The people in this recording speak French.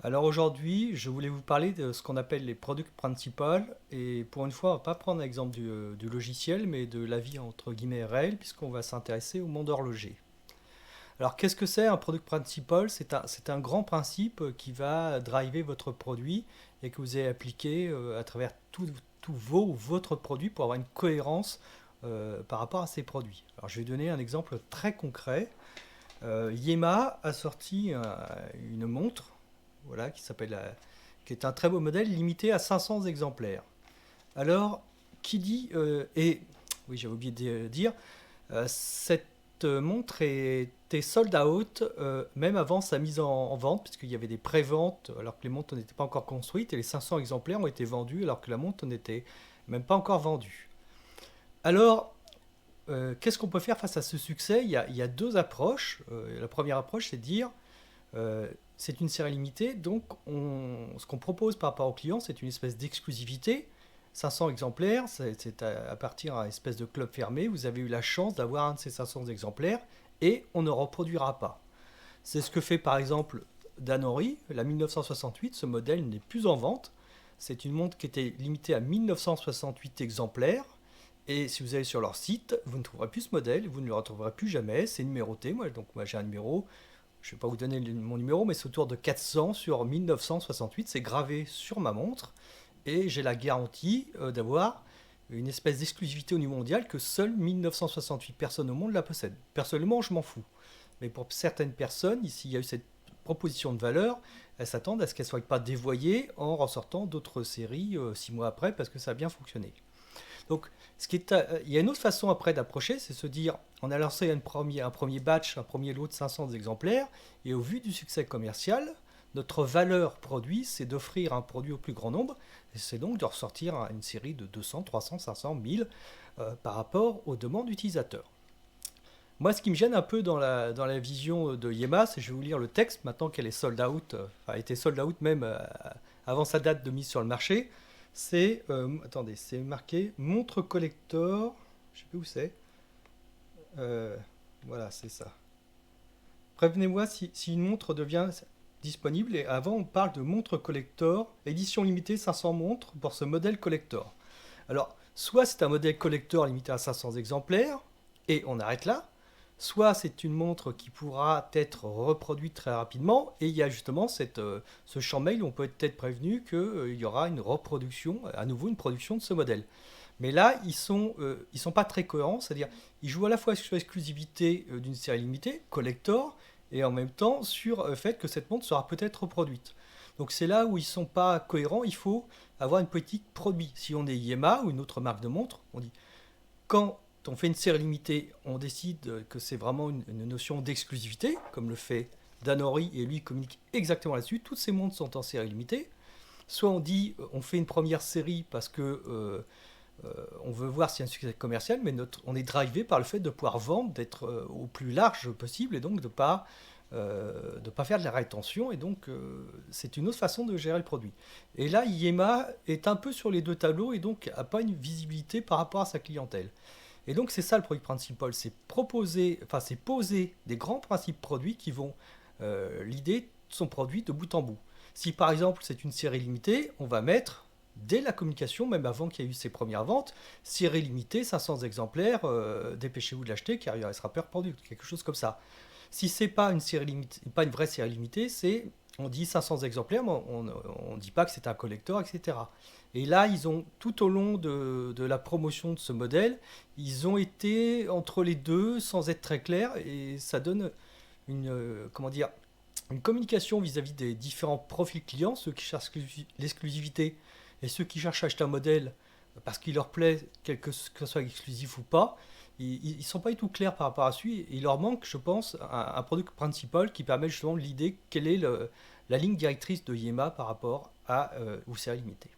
Alors aujourd'hui, je voulais vous parler de ce qu'on appelle les product principles. Et pour une fois, on va pas prendre l'exemple du logiciel, mais de la vie entre guillemets réelle, puisqu'on va s'intéresser au monde horloger. Alors qu'est-ce que c'est un product principle? C'est un grand principe qui va driver votre produit et que vous allez appliquer à travers tous vos ou votre produit pour avoir une cohérence par rapport à ces produits. Alors je vais donner un exemple très concret. Yema a sorti une montre, voilà, qui est un très beau modèle, limité à 500 exemplaires. Alors, qui dit et oui, j'avais oublié de dire, cette montre était sold out même avant sa mise en vente, puisqu'il y avait des pré-ventes alors que les montres n'étaient pas encore construites, et les 500 exemplaires ont été vendus alors que la montre n'était même pas encore vendue. Alors, qu'est-ce qu'on peut faire face à ce succès? Il y a deux approches. La première approche, c'est de dire c'est une série limitée, donc ce qu'on propose par rapport aux clients, c'est une espèce d'exclusivité. 500 exemplaires, c'est à partir d'un espèce de club fermé. Vous avez eu la chance d'avoir un de ces 500 exemplaires et on ne reproduira pas. C'est ce que fait par exemple Danori, la 1968. Ce modèle n'est plus en vente. C'est une montre qui était limitée à 1968 exemplaires. Et si vous allez sur leur site, vous ne trouverez plus ce modèle, vous ne le retrouverez plus jamais. C'est numéroté. Moi j'ai un numéro. Je ne vais pas vous donner mon numéro, mais c'est autour de 400 sur 1968. C'est gravé sur ma montre. Et j'ai la garantie d'avoir une espèce d'exclusivité au niveau mondial que seules 1968 personnes au monde la possèdent. Personnellement, je m'en fous. Mais pour certaines personnes, ici, il y a eu cette proposition de valeur, elles s'attendent à ce qu'elle ne soit pas dévoyée en ressortant d'autres séries 6 mois après parce que ça a bien fonctionné. Donc, il y a une autre façon après d'approcher, c'est se dire, on a lancé un premier batch, un premier lot de 500 exemplaires, et au vu du succès commercial, notre valeur produit, c'est d'offrir un produit au plus grand nombre, et c'est donc de ressortir une série de 200, 300, 500, 1000 par rapport aux demandes utilisateurs. Moi, ce qui me gêne un peu dans la vision de Yema, c'est, je vais vous lire le texte, maintenant qu'elle est sold out, a été sold out même avant sa date de mise sur le marché, attendez, c'est marqué montre collector, je sais plus où c'est. Euh, voilà, c'est ça. Prévenez-moi si une montre devient disponible. Et avant, on parle de montre collector, édition limitée 500 montres pour ce modèle collector. Alors, soit c'est un modèle collector limité à 500 exemplaires, et on arrête là, soit c'est une montre qui pourra être reproduite très rapidement, et il y a justement ce champ mail où on peut être prévenu qu'il y aura une reproduction, à nouveau une production de ce modèle. Mais là, ils sont pas très cohérents, c'est-à-dire ils jouent à la fois sur l'exclusivité d'une série limitée, collector, et en même temps sur le fait que cette montre sera peut-être reproduite. Donc c'est là où ils sont pas cohérents, il faut avoir une politique produit. Si on est Yema ou une autre marque de montre, on dit quand on fait une série limitée, on décide que c'est vraiment une notion d'exclusivité, comme le fait Danori, et lui communique exactement là-dessus. Toutes ces montres sont en série limitée. Soit on dit on fait une première série parce que on veut voir s'il y a un succès commercial, mais on est drivé par le fait de pouvoir vendre, d'être au plus large possible et donc de pas faire de la rétention. Et donc, c'est une autre façon de gérer le produit. Et là, Yema est un peu sur les deux tableaux et donc n'a pas une visibilité par rapport à sa clientèle. Et donc, c'est ça le produit principal, c'est proposer, enfin, c'est poser des grands principes produits qui vont l'idée de son produit de bout en bout. Si par exemple c'est une série limitée, on va mettre dès la communication, même avant qu'il y ait eu ses premières ventes, série limitée, 500 exemplaires, dépêchez-vous de l'acheter car il sera peu reproduit, quelque chose comme ça. Si c'est pas une série limitée, pas une vraie série limitée, c'est on dit 500 exemplaires, mais on ne dit pas que c'est un collector, etc. Et là, ils ont tout au long de la promotion de ce modèle, ils ont été entre les deux sans être très clairs et ça donne comment dire, une communication vis-à-vis des différents profils clients, ceux qui cherchent l'exclusivité et ceux qui cherchent à acheter un modèle parce qu'il leur plaît, quel que ce soit exclusif ou pas, ils ne sont pas du tout clairs par rapport à celui. Et il leur manque, je pense, un produit principal qui permet justement de l'idée quelle est la ligne directrice de Yema par rapport aux séries limitées.